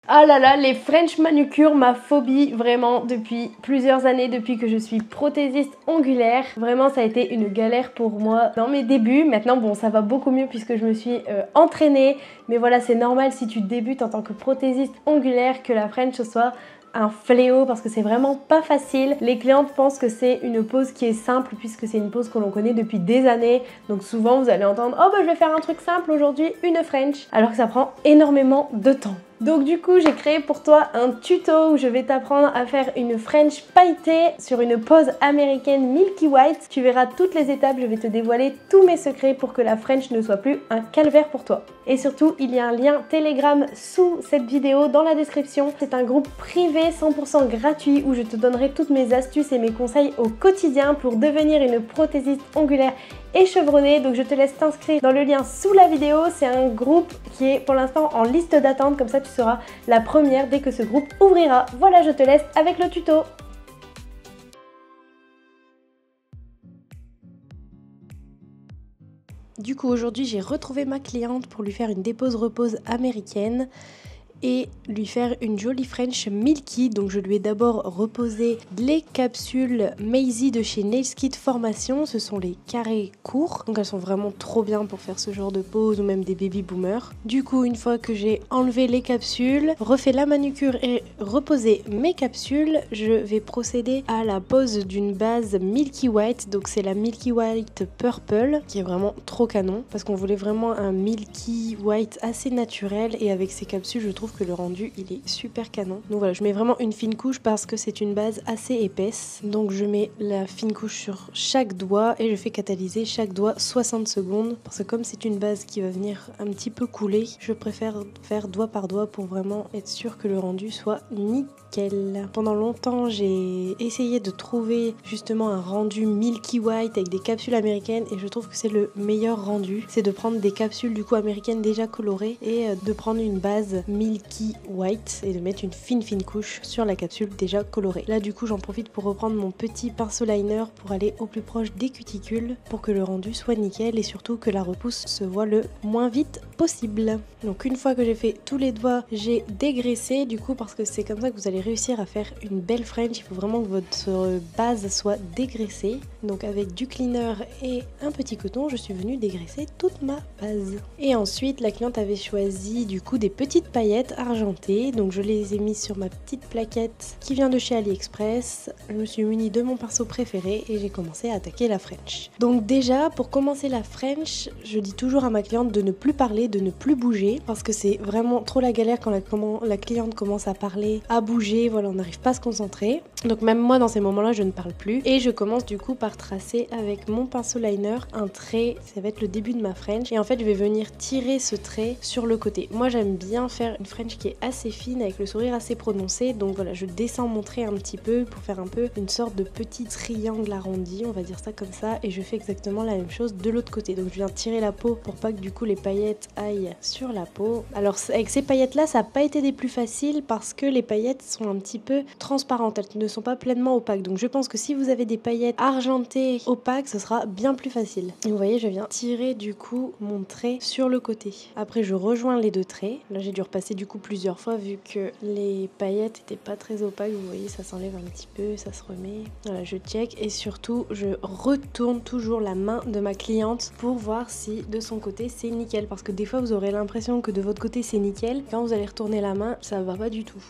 Ah là là, les French manucure, ma phobie vraiment depuis plusieurs années, depuis que je suis prothésiste ongulaire. Vraiment ça a été une galère pour moi dans mes débuts. Maintenant bon, ça va beaucoup mieux puisque je me suis entraînée. Mais voilà, c'est normal si tu débutes en tant que prothésiste ongulaire que la French soit un fléau parce que c'est vraiment pas facile. Les clientes pensent que c'est une pose qui est simple puisque c'est une pose que l'on connaît depuis des années. Donc souvent vous allez entendre « Oh bah je vais faire un truc simple aujourd'hui, une French » alors que ça prend énormément de temps. Donc du coup j'ai créé pour toi un tuto où je vais t'apprendre à faire une French pailletée sur une pose américaine Milky White. Tu verras toutes les étapes, je vais te dévoiler tous mes secrets pour que la French ne soit plus un calvaire pour toi. Et surtout il y a un lien Telegram sous cette vidéo dans la description. C'est un groupe privé 100% gratuit où je te donnerai toutes mes astuces et mes conseils au quotidien pour devenir une prothésiste ongulaire et chevronnée. Donc je te laisse t'inscrire dans le lien sous la vidéo. C'est un groupe qui est pour l'instant en liste d'attente, comme ça tu seras la première dès que ce groupe ouvrira. Voilà, je te laisse avec le tuto. Du coup aujourd'hui j'ai retrouvé ma cliente pour lui faire une dépose-repose américaine et lui faire une jolie French Milky. Donc je lui ai d'abord reposé les capsules Maisie de chez Nailskit Formation. Ce sont les carrés courts, donc elles sont vraiment trop bien pour faire ce genre de pose ou même des baby boomers. Du coup une fois que j'ai enlevé les capsules, refait la manucure et reposé mes capsules, je vais procéder à la pose d'une base Milky White. Donc c'est la Milky White Purple qui est vraiment trop canon parce qu'on voulait vraiment un Milky White assez naturel et avec ces capsules je trouve que le rendu il est super canon. Donc voilà, je mets vraiment une fine couche parce que c'est une base assez épaisse. Donc je mets la fine couche sur chaque doigt et je fais catalyser chaque doigt 60 secondes parce que comme c'est une base qui va venir un petit peu couler, je préfère faire doigt par doigt pour vraiment être sûr que le rendu soit nickel. Pendant longtemps j'ai essayé de trouver justement un rendu Milky White avec des capsules américaines et je trouve que c'est le meilleur rendu. C'est de prendre des capsules du coup américaines déjà colorées et de prendre une base Milky White et de mettre une fine couche sur la capsule déjà colorée. Là du coup j'en profite pour reprendre mon petit pinceau liner pour aller au plus proche des cuticules pour que le rendu soit nickel et surtout que la repousse se voit le moins vite possible. Donc une fois que j'ai fait tous les doigts, j'ai dégraissé du coup parce que c'est comme ça que vous allez réussir à faire une belle French. Il faut vraiment que votre base soit dégraissée. Donc avec du cleaner et un petit coton, je suis venue dégraisser toute ma base. Et ensuite la cliente avait choisi du coup des petites paillettes argentées, donc je les ai mises sur ma petite plaquette qui vient de chez AliExpress. Je me suis munie de mon pinceau préféré et j'ai commencé à attaquer la French. Donc déjà pour commencer la French, je dis toujours à ma cliente de ne plus parler, de ne plus bouger parce que c'est vraiment trop la galère quand la cliente commence à parler, à bouger, voilà, on n'arrive pas à se concentrer. Donc même moi dans ces moments-là je ne parle plus et je commence du coup par tracer avec mon pinceau liner un trait, ça va être le début de ma French et en fait je vais venir tirer ce trait sur le côté. Moi j'aime bien faire une French qui est assez fine avec le sourire assez prononcé, donc voilà, je descends mon trait un petit peu pour faire un peu une sorte de petit triangle arrondi, on va dire ça comme ça, et je fais exactement la même chose de l'autre côté. Donc je viens tirer la peau pour pas que du coup les paillettes aillent sur la peau. Alors avec ces paillettes là ça n'a pas été des plus faciles parce que les paillettes sont un petit peu transparentes, elles ne sont pas pleinement opaques, donc je pense que si vous avez des paillettes argentées opaques ce sera bien plus facile. Et vous voyez je viens tirer du coup mon trait sur le côté. Après je rejoins les deux traits, là j'ai dû repasser du coup plusieurs fois vu que les paillettes étaient pas très opaques, vous voyez ça s'enlève un petit peu, ça se remet. Voilà, je check et surtout je retourne toujours la main de ma cliente pour voir si de son côté c'est nickel, parce que des fois vous aurez l'impression que de votre côté c'est nickel, quand vous allez retourner la main ça va pas du tout.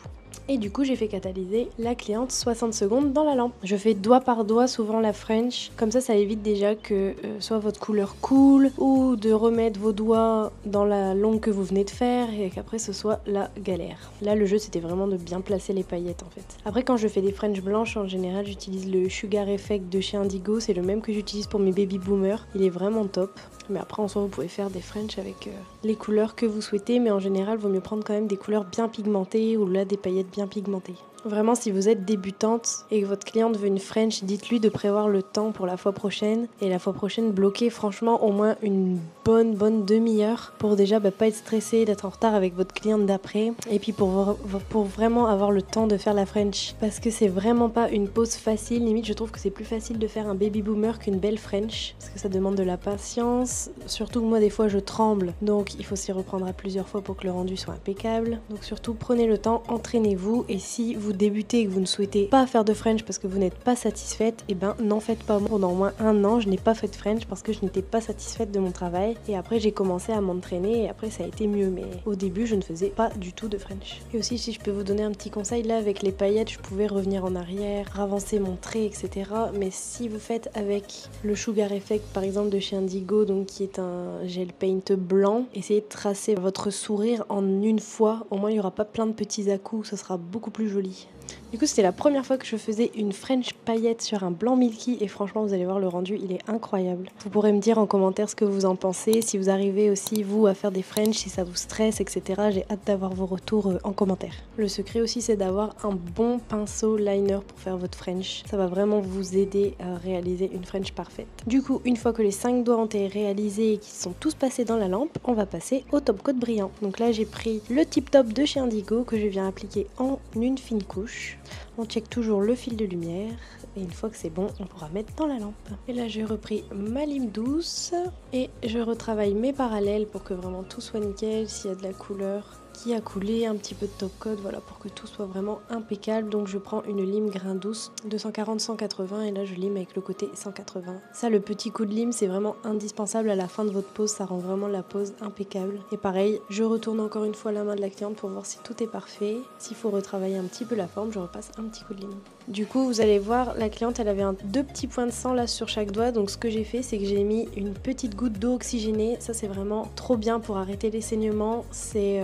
Et du coup j'ai fait catalyser la cliente 60 secondes dans la lampe. Je fais doigt par doigt souvent la French, comme ça évite déjà que soit votre couleur coule ou de remettre vos doigts dans la longue que vous venez de faire et qu'après ce soit la galère. Là le jeu c'était vraiment de bien placer les paillettes en fait. Après quand je fais des French blanches en général j'utilise le Sugar Effect de chez Indigo, c'est le même que j'utilise pour mes baby boomers, il est vraiment top. Mais après en soi vous pouvez faire des French avec les couleurs que vous souhaitez, mais en général vaut mieux prendre quand même des couleurs bien pigmentées ou là des paillettes bien pigmentées. Vraiment, si vous êtes débutante et que votre cliente veut une French, dites-lui de prévoir le temps pour la fois prochaine. Et la fois prochaine, bloquez franchement au moins une bonne demi-heure pour déjà pas être stressé, d'être en retard avec votre cliente d'après. Et puis pour vraiment avoir le temps de faire la French. Parce que c'est vraiment pas une pose facile. Limite, je trouve que c'est plus facile de faire un baby boomer qu'une belle French. Parce que ça demande de la patience. Surtout que moi, des fois, je tremble. Donc, il faut s'y reprendre à plusieurs fois pour que le rendu soit impeccable. Donc surtout, prenez le temps, entraînez-vous. Et si vous débutez et que vous ne souhaitez pas faire de French parce que vous n'êtes pas satisfaite, et n'en faites pas. Pendant au moins 1 an, je n'ai pas fait de French parce que je n'étais pas satisfaite de mon travail. Et après, j'ai commencé à m'entraîner et après, ça a été mieux. Mais au début, je ne faisais pas du tout de French. Et aussi, si je peux vous donner un petit conseil, là, avec les paillettes, je pouvais revenir en arrière, ravancer mon trait, etc. Mais si vous faites avec le Sugar Effect, par exemple, de chez Indigo, donc qui est un gel paint blanc, essayez de tracer votre sourire en une fois. Au moins, il n'y aura pas plein de petits à-coups, ça sera beaucoup plus joli. Du coup, c'était la première fois que je faisais une French paillette sur un blanc milky et franchement, vous allez voir le rendu, il est incroyable. Vous pourrez me dire en commentaire ce que vous en pensez, si vous arrivez aussi, vous, à faire des French, si ça vous stresse, etc. J'ai hâte d'avoir vos retours en commentaire. Le secret aussi, c'est d'avoir un bon pinceau liner pour faire votre French. Ça va vraiment vous aider à réaliser une French parfaite. Du coup, une fois que les 5 doigts ont été réalisés et qu'ils sont tous passés dans la lampe, on va passer au top coat brillant. Donc là, j'ai pris le Tip Top de chez Indigo que je viens appliquer en une fine couche. On check toujours le fil de lumière et une fois que c'est bon, on pourra mettre dans la lampe. Et là, j'ai repris ma lime douce et je retravaille mes parallèles pour que vraiment tout soit nickel. S'il y a de la couleur qui a coulé, un petit peu de top coat, voilà, pour que tout soit vraiment impeccable. Donc je prends une lime grain douce de 140-180 et là je lime avec le côté 180. Ça, le petit coup de lime, c'est vraiment indispensable à la fin de votre pose, ça rend vraiment la pose impeccable. Et pareil, je retourne encore une fois la main de la cliente pour voir si tout est parfait. S'il faut retravailler un petit peu la forme, je repasse un petit coup de lime. Du coup, vous allez voir, la cliente, elle avait deux petits points de sang là sur chaque doigt. Donc ce que j'ai fait, c'est que j'ai mis une petite goutte d'eau oxygénée. Ça, c'est vraiment trop bien pour arrêter les saignements. C'est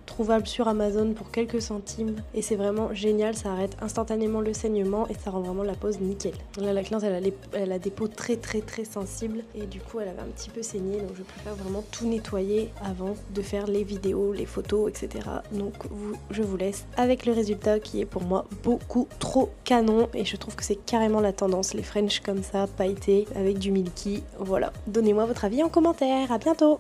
trouvable sur Amazon pour quelques centimes. Et c'est vraiment génial, ça arrête instantanément le saignement et ça rend vraiment la pose nickel. Là, la cliente, elle a des peaux très sensibles. Et du coup, elle avait un petit peu saigné. Donc je préfère vraiment tout nettoyer avant de faire les vidéos, les photos, etc. Donc je vous laisse avec le résultat qui est pour moi beaucoup trop canon et je trouve que c'est carrément la tendance, les French comme ça, pailletés avec du milky. Voilà, donnez-moi votre avis en commentaire, à bientôt.